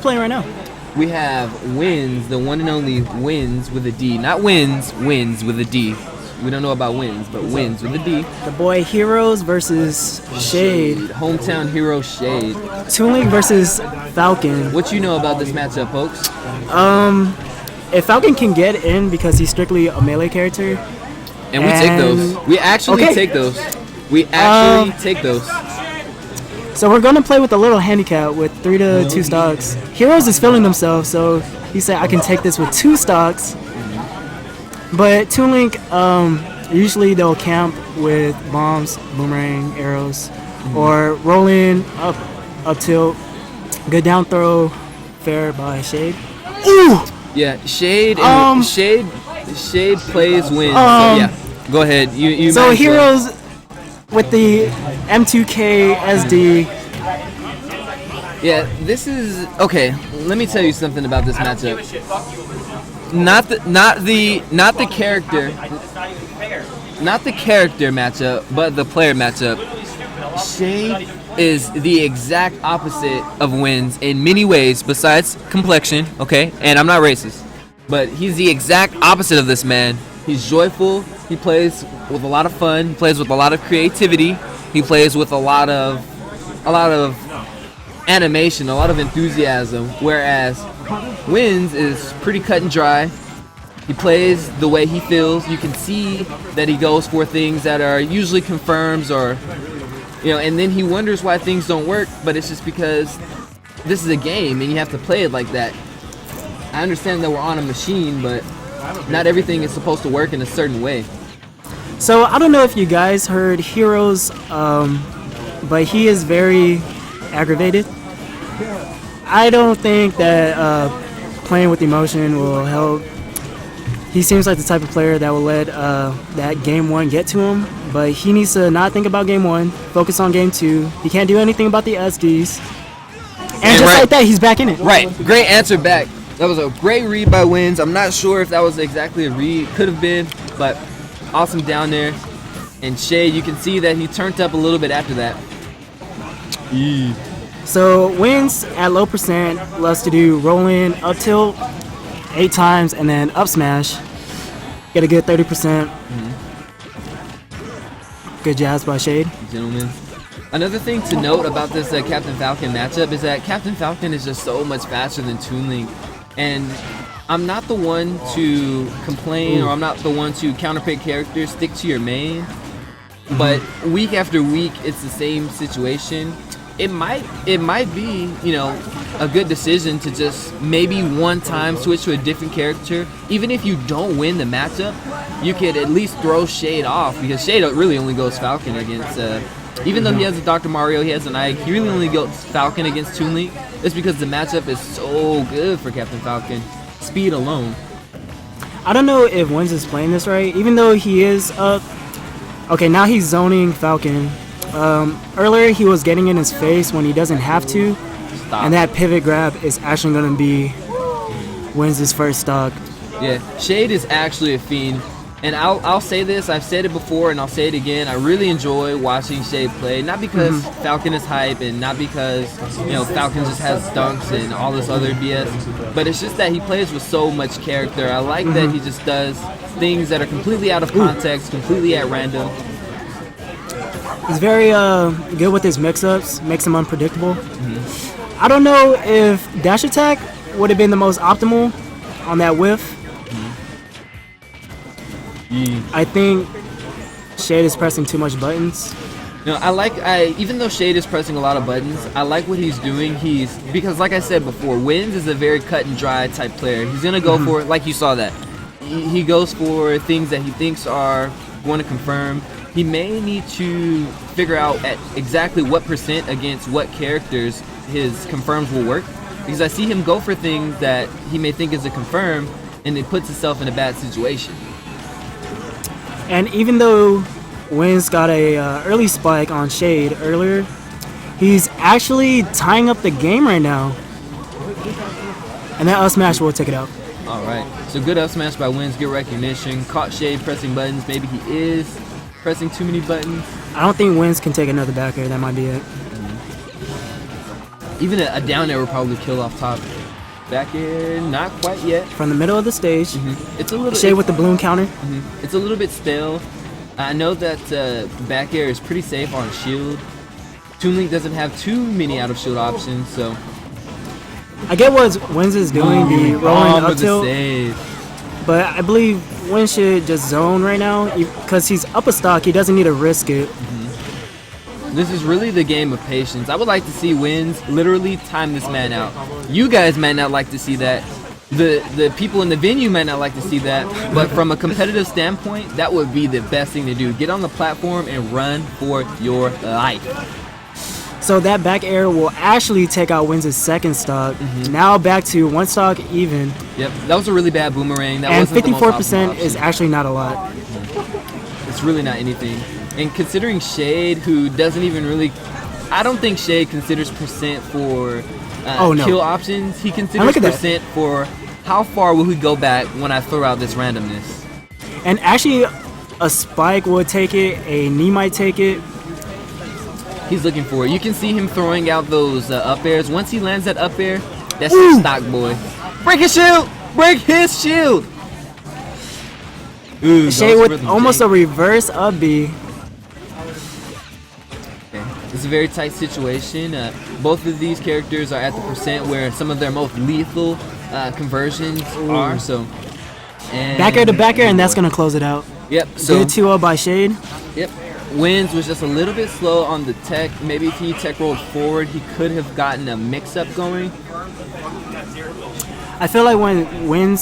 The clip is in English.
playing right now? We have Wins, the one and only Wins with a D. Not Wins, Wins with a D. We don't know about Wins, but Wins with a D. The boy Heroes versus Shade. Hometown hero Shade. Toon Link versus Falcon. What you know about this matchup, folks? If Falcon can get in because he's strictly a melee character. And we take those. We actually take those. We actually take those. So we're going to play with a little handicap with 3 to 2 stocks. Heroes is feeling himself, so he said I can take this with 2 stocks. But Toon Link, usually they'll camp with bombs, boomerang, arrows, or roll in, up tilt, good down throw, fair by Shade. Ooh! Yeah, Shade and Shade plays Wins. So yeah, go ahead. You so Heroes with the M2K SD. Yeah, this is okay. Let me tell you something about this matchup. Not the character matchup, but the player matchup. Shade is the exact opposite of Wins in many ways, besides complexion. Okay, and I'm not racist, but he's the exact opposite of this man. He's joyful. He plays with a lot of fun. He plays with a lot of creativity. He plays with a lot of animation, a lot of enthusiasm. Whereas Wins is pretty cut and dry. He plays the way he feels. You can see that he goes for things that are usually confirms or, and then he wonders why things don't work. But it's just because this is a game and you have to play it like that. I understand that we're on a machine, but not everything is supposed to work in a certain way. So I don't know if you guys heard Heroes, but he is very aggravated. I don't think that playing with emotion will help. He seems like the type of player that will let that game 1 get to him, but he needs to not think about game 1, focus on game 2. He can't do anything about the SDs. And just like that, he's back in it. Right. Great answer back. That was a great read by Wins. I'm not sure if that was exactly a read. Could have been, but awesome down there. And Shade, you can see that he turned up a little bit after that. So Wins at low percent loves to do roll in, up tilt 8 times, and then up smash. Get a good 30%. Good jabs by Shade. Gentlemen. Another thing to note about this Captain Falcon matchup is that Captain Falcon is just so much faster than Toon Link. And I'm not the one to complain or I'm not the one to counterpick characters, stick to your main. But week after week, it's the same situation. It might be, a good decision to just maybe one time switch to a different character. Even if you don't win the matchup, you could at least throw Shade off because Shade really only goes Falcon against, even though he has a Dr. Mario, he has an Ike, he really only goes Falcon against Toon Link. It's because the matchup is so good for Captain Falcon. Speed alone. I don't know if Wins is playing this right, even though he is up. Okay, now he's zoning Falcon. Earlier he was getting in his face when he doesn't have to. Stop. And that pivot grab is actually going to be Wins' first stock. Yeah, Shade is actually a fiend. And I'll say this, I've said it before and I'll say it again, I really enjoy watching Shade play, not because Falcon is hype and not because, Falcon just has dunks and all this other BS, but it's just that he plays with so much character. I like that he just does things that are completely out of context, completely at random. He's very good with his mix-ups, makes him unpredictable. I don't know if dash attack would have been the most optimal on that whiff. I think Shade is pressing too much buttons. Even though Shade is pressing a lot of buttons, I like what he's doing. Because like I said before, Wins is a very cut and dry type player. He's gonna go for it, like you saw that. He goes for things that he thinks are going to confirm. He may need to figure out at exactly what percent against what characters his confirms will work. Because I see him go for things that he may think is a confirm, and it puts himself in a bad situation. And even though Wins got a early spike on Shade earlier, he's actually tying up the game right now. And that up smash will take it out. All right. So good up smash by Wins, good recognition. Caught Shade pressing buttons. Maybe he is pressing too many buttons. I don't think Wins can take another back air. That might be it. Even a down air would probably kill off top. Back air, not quite yet. From the middle of the stage. It's a little Shade with the balloon counter. It's a little bit stale. I know that back air is pretty safe on shield. Toon Link doesn't have too many out of shield options, so I get what Wins is doing, the rolling up the tilt, save. but I believe Win should just zone right now because he's up a stock. He doesn't need to risk it. This is really the game of patience. I would like to see Wins literally time this man out. You guys might not like to see that. The people in the venue might not like to see that, but from a competitive standpoint, that would be the best thing to do. Get on the platform and run for your life. So that back air will actually take out Wins' second stock. Now back to one stock even. Yep, that was a really bad boomerang. That And wasn't the most 54% optimal is option. actually not a lot. It's really not anything. And considering Shade, who doesn't even really, I don't think Shade considers percent for kill options. He considers look at that. percent for how far will he go back when I throw out this randomness. And actually, a spike would take it, a knee might take it. He's looking for it. You can see him throwing out those up airs. Once he lands that up air, that's your stock, boy. Break his shield! Break his shield! Ooh, Shade goes with rhythm almost J. a reverse up B. Okay. It's a very tight situation. Both of these characters are at the percent where some of their most lethal conversions are. So, and Back air to back air, and that's going to close it out. Yep. So Good 2-0 by Shade. Yep. Wins was just a little bit slow on the tech. Maybe if he tech rolled forward, he could have gotten a mix-up going. I feel like when Wins